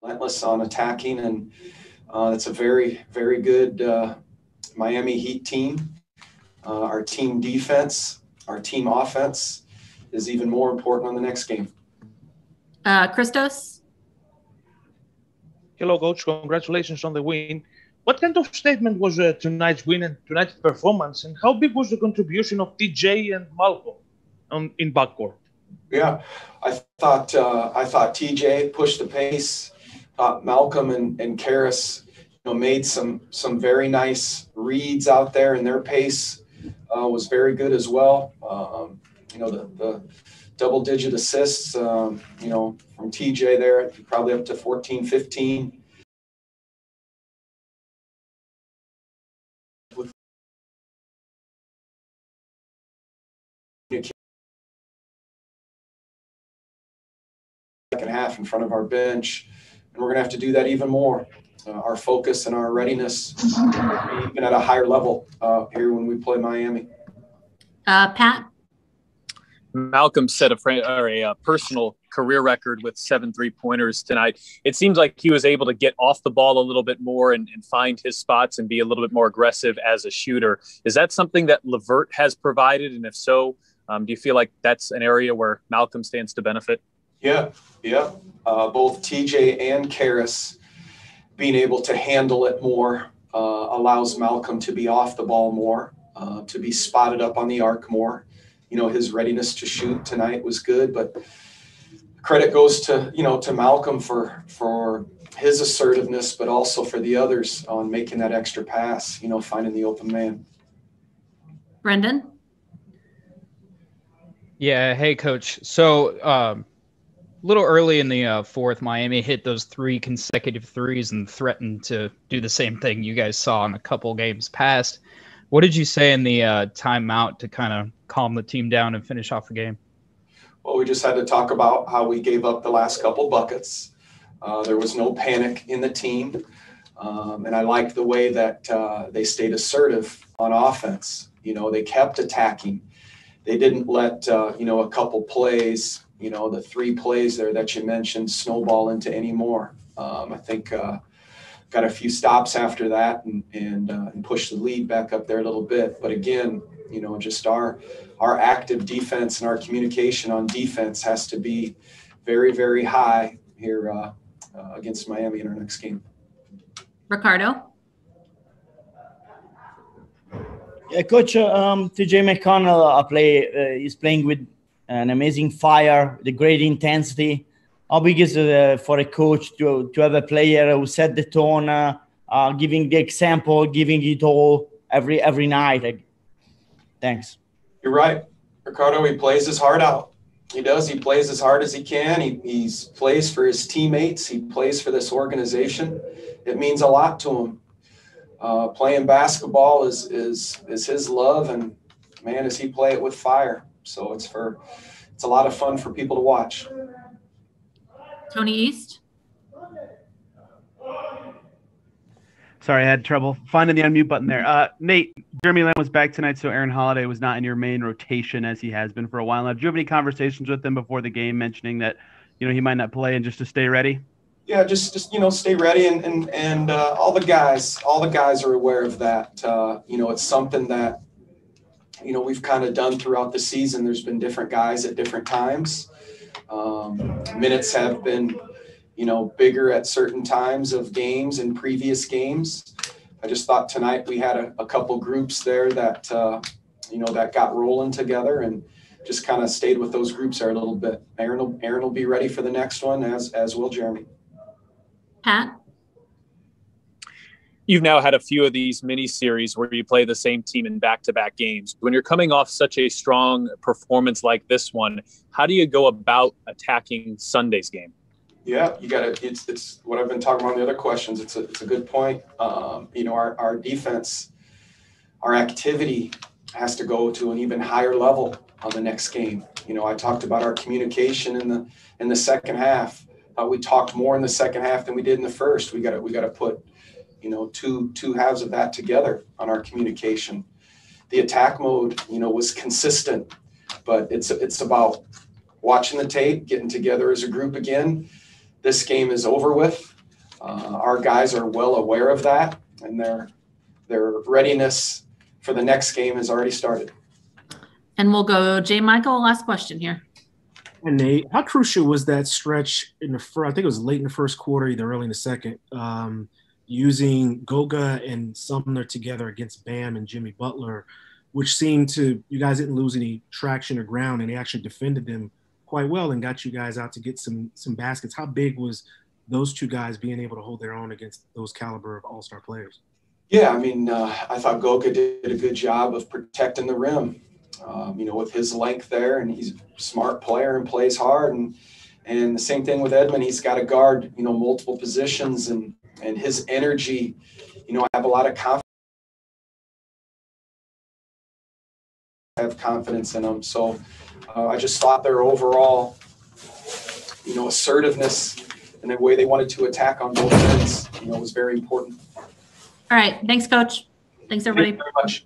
relentless on attacking, and it's a very, very good Miami Heat team. Our team defense, our team offense is even more important on the next game. Christos? Hello, Coach. Congratulations on the win. What kind of statement was tonight's win and tonight's performance, and how big was the contribution of TJ and Malcolm in backcourt? Yeah, I thought TJ pushed the pace. Malcolm and Karras, made some very nice reads out there, and their pace was very good as well. The double-digit assists, from TJ there, probably up to 14, 15. Second half in front of our bench, and we're going to have to do that even more. Our focus and our readiness even at a higher level here when we play Miami. Pat? Malcolm set a personal career record with 7 3-pointers tonight. It seems like he was able to get off the ball a little bit more and find his spots and be a little bit more aggressive as a shooter. Is that something that LeVert has provided? And if so, do you feel like that's an area where Malcolm stands to benefit? Yeah. Both TJ and Karras being able to handle it more allows Malcolm to be off the ball more, to be spotted up on the arc more. His readiness to shoot tonight was good, but credit goes to Malcolm for his assertiveness, but also for the others on making that extra pass, finding the open man. Brendan? Yeah. Hey, Coach. So a little early in the fourth, Miami hit those 3 consecutive threes and threatened to do the same thing you guys saw in a couple games past. What did you say in the timeout to kind of calm the team down and finish off the game? Well, we just had to talk about how we gave up the last couple buckets. There was no panic in the team. And I liked the way that they stayed assertive on offense. They kept attacking. They didn't let, a couple plays, the 3 plays there that you mentioned, snowball into any more. I think got a few stops after that and pushed the lead back up there a little bit. But again, just our active defense and our communication on defense has to be very, very high here against Miami in our next game. Ricardo? Yeah, Coach, TJ McConnell is playing with an amazing fire, the great intensity. How big is it for a coach to have a player who set the tone, giving the example, giving it all every night? Thanks. You're right, Ricardo. He plays his heart out. He does. He plays as hard as he can. He plays for his teammates. He plays for this organization. It means a lot to him. Playing basketball is his love, and man, does he play it with fire. So it's a lot of fun for people to watch. Tony East? Sorry, I had trouble finding the unmute button there. Nate, Jeremy Lamb was back tonight, so Aaron Holiday was not in your main rotation as he has been for a while now. Did you have any conversations with him before the game mentioning that, he might not play and just to stay ready? Yeah, just stay ready, and all the guys are aware of that. It's something that we've kind of done throughout the season. There's been different guys at different times. Minutes have been bigger at certain times of games in previous games. I just thought tonight we had a couple groups there that that got rolling together and just kind of stayed with those groups there a little bit. Aaron will be ready for the next one, as will Jeremy. Pat? You've now had a few of these mini series where you play the same team in back-to-back games. When you're coming off such a strong performance like this one, how do you go about attacking Sunday's game? Yeah, you got to. It's what I've been talking about in the other questions. It's a good point. Our defense, our activity has to go to an even higher level on the next game. I talked about our communication in the second half. We talked more in the second half than we did in the first. We got to put two halves of that together on our communication. The attack mode, was consistent, but it's about watching the tape, getting together as a group again. This game is over with. Our guys are well aware of that, and their readiness for the next game has already started. And we'll go J. Michael, last question here. And Nate, how crucial was that stretch in the first? I think it was late in the first quarter, either early in the second, using Goga and Sumner together against Bam and Jimmy Butler, which seemed to, you guys didn't lose any traction or ground, and they actually defended them quite well and got you guys out to get some baskets. How big was those two guys being able to hold their own against those caliber of all-star players? Yeah, I mean, I thought Goga did a good job of protecting the rim, with his length there, and he's a smart player and plays hard. And the same thing with Edmond. He's got to guard, multiple positions, and his energy, I have a lot of confidence. I have confidence in him. So I just thought their overall, assertiveness and the way they wanted to attack on both ends, was very important. All right. Thanks, Coach. Thanks, everybody. Thank you very much.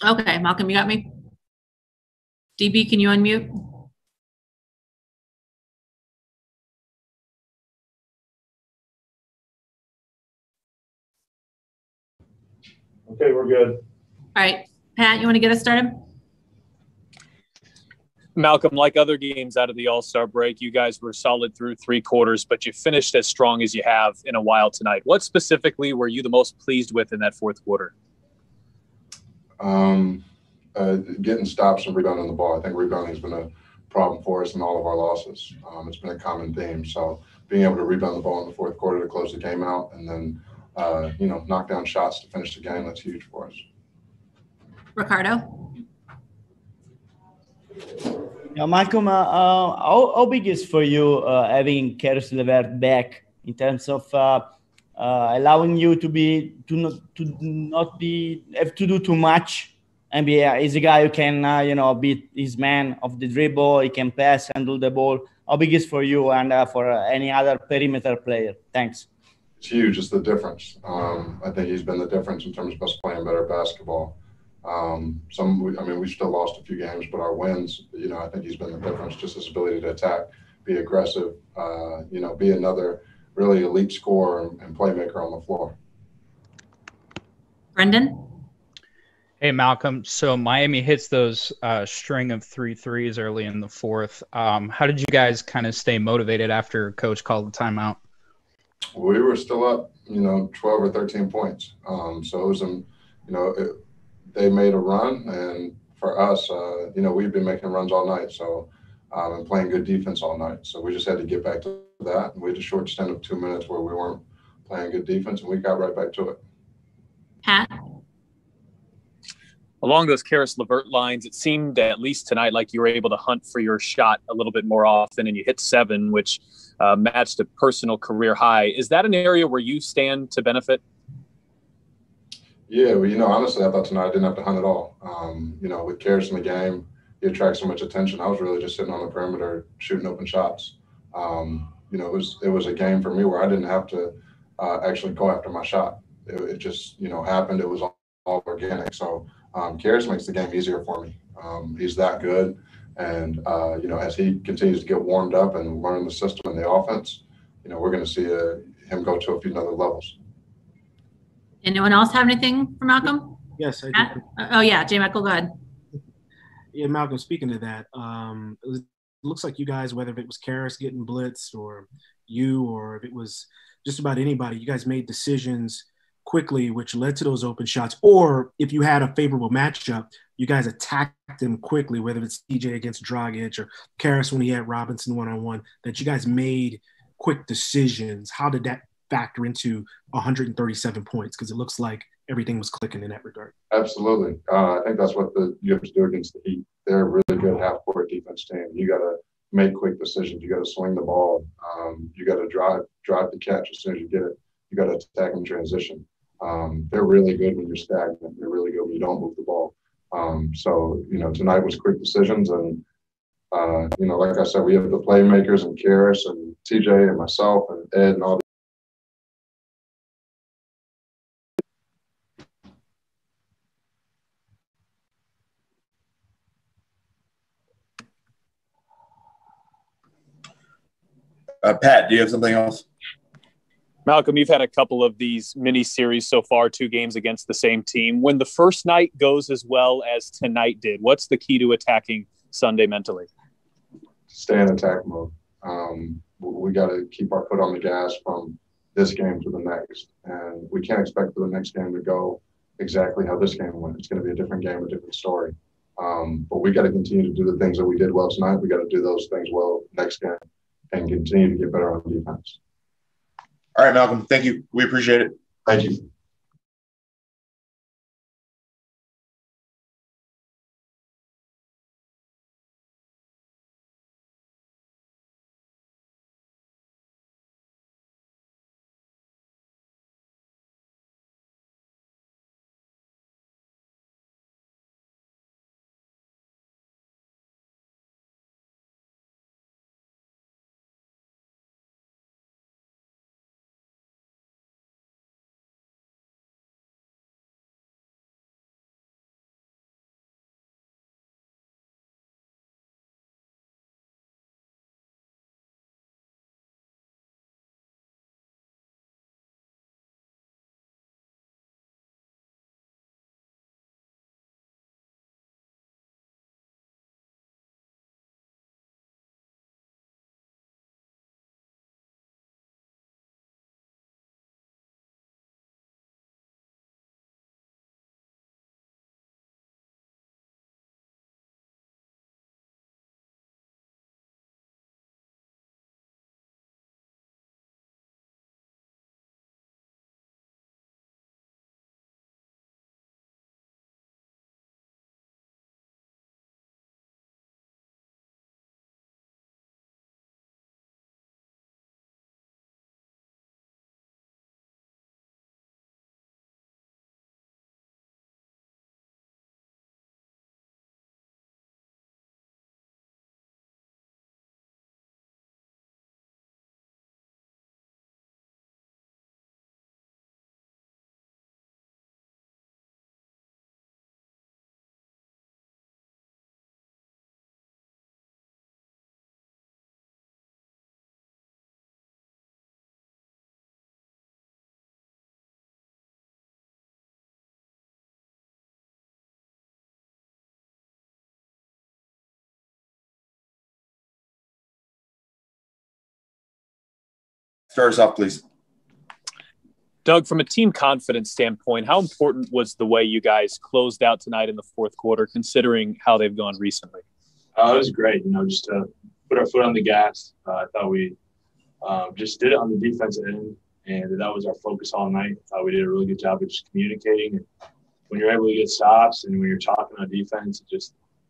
Okay, Malcolm, you got me? DB, can you unmute? Okay, we're good. All right, Pat, you want to get us started? Malcolm, like other games out of the All-Star break, you guys were solid through 3 quarters, but you finished as strong as you have in a while tonight. What specifically were you the most pleased with in that 4th quarter? Getting stops and rebounding the ball. I think rebounding has been a problem for us in all of our losses. It's been a common theme. So being able to rebound the ball in the 4th quarter to close the game out and then, knock down shots to finish the game, that's huge for us. Ricardo? Yeah, Malcolm, how big is for you having Karis LeVert back in terms of allowing you to not have to do too much? And he's a guy who can beat his man off the dribble. He can pass, handle the ball. How big is for you and for any other perimeter player? Thanks. It's huge. It's the difference. I think he's been the difference in terms of us playing better basketball. We still lost a few games, but our wins, I think he's been the difference. Just his ability to attack, be aggressive, be another really elite scorer and playmaker on the floor. Brendan? Hey, Malcolm. So Miami hits those string of 3 threes early in the 4th. How did you guys kind of stay motivated after Coach called the timeout? We were still up, 12 or 13 points. So it was, they made a run, and for us, we've been making runs all night. So and playing good defense all night. So we just had to get back to that. And we had a short stint of 2 minutes where we weren't playing good defense, and we got right back to it. Pat? Along those Karis LeVert lines, it seemed at least tonight like you were able to hunt for your shot a little bit more often, and you hit 7, which matched a personal career high. Is that an area where you stand to benefit? Yeah, well, honestly, I thought tonight I didn't have to hunt at all. With Karis in the game, he attracts so much attention. I was really just sitting on the perimeter shooting open shots. It was a game for me where I didn't have to actually go after my shot. It just, happened. It was all organic. So Karis makes the game easier for me. He's that good. And, as he continues to get warmed up and learn the system and the offense, we're going to see him go to a few other levels. Anyone else have anything for Malcolm? Yes, I do. Oh, yeah. J. Michael, go ahead. Yeah, Malcolm, speaking to that, it looks like you guys, whether it was Karis getting blitzed or you, or if it was just about anybody, you guys made decisions quickly, which led to those open shots. Or if you had a favorable matchup, you guys attacked them quickly, whether it's TJ against Dragic or Karis when he had Robinson one-on-one, that you guys made quick decisions. How did that factor into 137 points? Because it looks like everything was clicking in that regard. Absolutely. I think that's what you have to do against the Heat. They're a really good half-court defense team. You got to make quick decisions. You got to swing the ball. You got to drive the catch as soon as you get it. You got to attack in transition. They're really good when you're stagnant. They're really good when you don't move the ball. So tonight was quick decisions. And, like I said, we have the playmakers and Karis and TJ and myself and Ed and all the Pat, do you have something else? Malcolm, you've had a couple of these mini series so far, 2 games against the same team. When the first night goes as well as tonight did, what's the key to attacking Sunday mentally? Stay in attack mode. We got to keep our foot on the gas from this game to the next. And we can't expect for the next game to go exactly how this game went. It's going to be a different game, a different story. But we got to continue to do the things that we did well tonight. We got to do those things well next game and continue to get better on defense. All right, Malcolm. Thank you. We appreciate it. Thank you. Start us off, please. Doug, from a team confidence standpoint, how important was the way you guys closed out tonight in the fourth quarter, considering how they've gone recently? It was great, just to put our foot on the gas. I thought we just did it on the defensive end, and that was our focus all night. We did a really good job of just communicating. And when you're able to get stops and when you're talking on defense,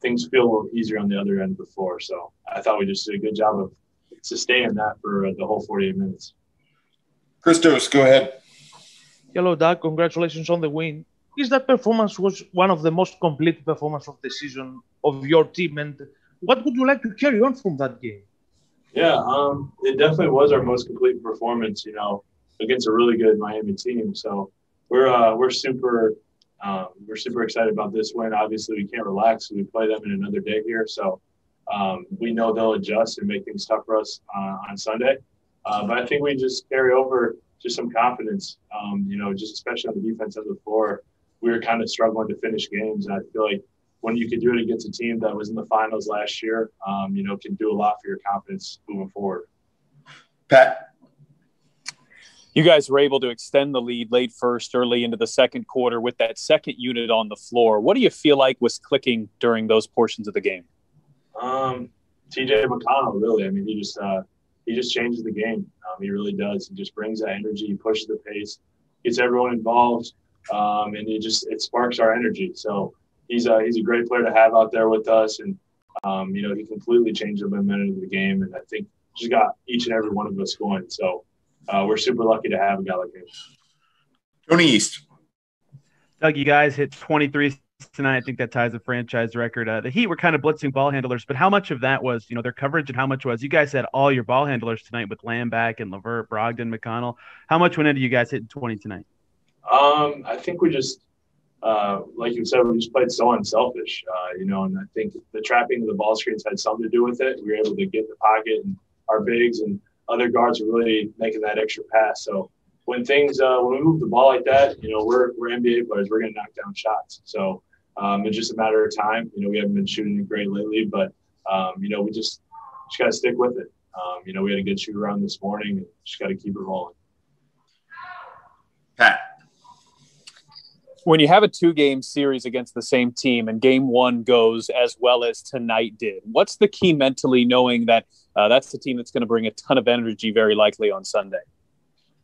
things feel a little easier on the other end before. So I thought we just did a good job of sustaining that for the whole 48 minutes. Christos, go ahead. Hello, Doug. Congratulations on the win. That performance was one of the most complete performances of the season of your team. And what would you like to carry on from that game? Yeah, it definitely was our most complete performance, against a really good Miami team. So we're super excited about this win. Obviously, we can't relax. We play them in another day here. So we know they'll adjust and make things tough for us on Sunday. But I think we just carry over just some confidence, just especially on the defense end of the floor. We were kind of struggling to finish games. And I feel like when you can do it against a team that was in the finals last year, can do a lot for your confidence moving forward. Pat? You guys were able to extend the lead late first, early into the second quarter with that second unit on the floor. What do you feel like was clicking during those portions of the game? TJ McConnell, really. I mean, he just changes the game. He really does. He just brings that energy. He pushes the pace, gets everyone involved, and it sparks our energy. So he's a great player to have out there with us, and he completely changed the momentum of the game, and I think just got each and every one of us going. So we're super lucky to have a guy like him. Tony East. Doug, you guys hit 23 tonight. I think that ties the franchise record. The Heat were kind of blitzing ball handlers, but how much of that was, their coverage, and how much was you guys had all your ball handlers tonight with Lamb back and LeVert, Brogdon, McConnell? How much went into you guys hitting 20 tonight? I think we just, like you said, we just played so unselfish, and I think the trapping of the ball screens had something to do with it. We were able to get in the pocket, and our bigs and other guards were really making that extra pass. So when we move the ball like that, we're NBA players. We're going to knock down shots. So it's just a matter of time. We haven't been shooting it great lately, but, we just got to stick with it. We had a good shoot around this morning, and just got to keep it rolling. Pat. When you have a 2-game series against the same team and game one goes as well as tonight did, what's the key mentally knowing that that's the team that's going to bring a ton of energy very likely on Sunday?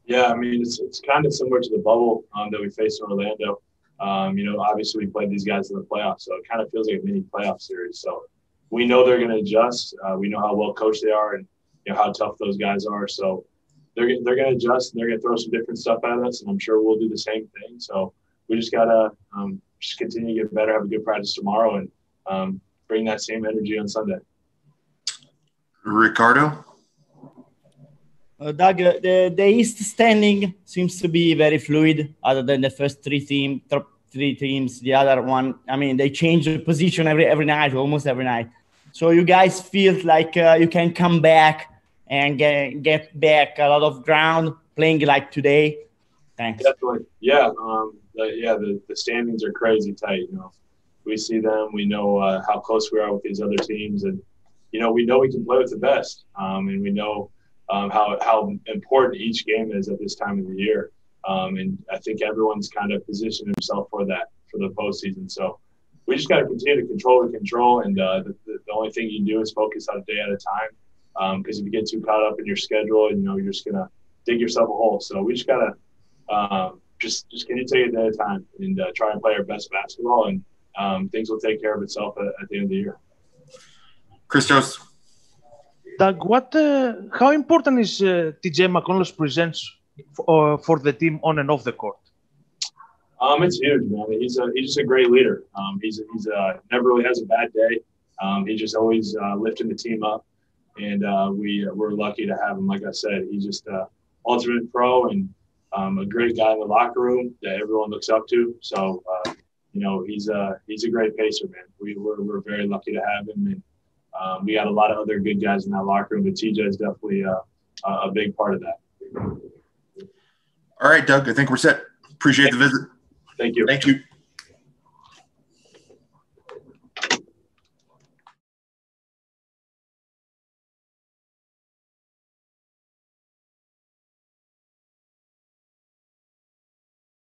Yeah, I mean, it's kind of similar to the bubble that we faced in Orlando. Obviously we played these guys in the playoffs, so it kind of feels like a mini playoff series. So we know they're going to adjust. We know how well coached they are and how tough those guys are. So they're going to adjust, and they're going to throw some different stuff at us, and I'm sure we'll do the same thing. So we just got to just continue to get better, have a good practice tomorrow, and bring that same energy on Sunday. Ricardo? Doug, the East standing seems to be very fluid, other than the first three teams. The other one, I mean, they change the position every night, almost every night. So you guys feel like you can come back and get back a lot of ground playing like today? Thanks. Definitely. Yeah. The standings are crazy tight. We see them. We know how close we are with these other teams, and we know we can play with the best, and we know how important each game is at this time of the year. And I think everyone's kind of positioned himself for that for the postseason. So we just got to continue to control, and the only thing you can do is focus on a day at a time. Because if you get too caught up in your schedule, you're just gonna dig yourself a hole. So we just gotta just continue to take it a day at a time and try and play our best basketball, and things will take care of itself at the end of the year. Christos. Doug, how important is TJ McConnell's presence for the team on and off the court? It's huge, man. He's just a great leader. He's never really has a bad day. He's just always lifting the team up, and we're lucky to have him. Like I said, he's just ultimate pro and a great guy in the locker room that everyone looks up to. So he's a great pacer, man. We're very lucky to have him, and we got a lot of other good guys in that locker room, but TJ is definitely a big part of that. All right, Doug, I think we're set. Appreciate the visit. Thank you. Thank you.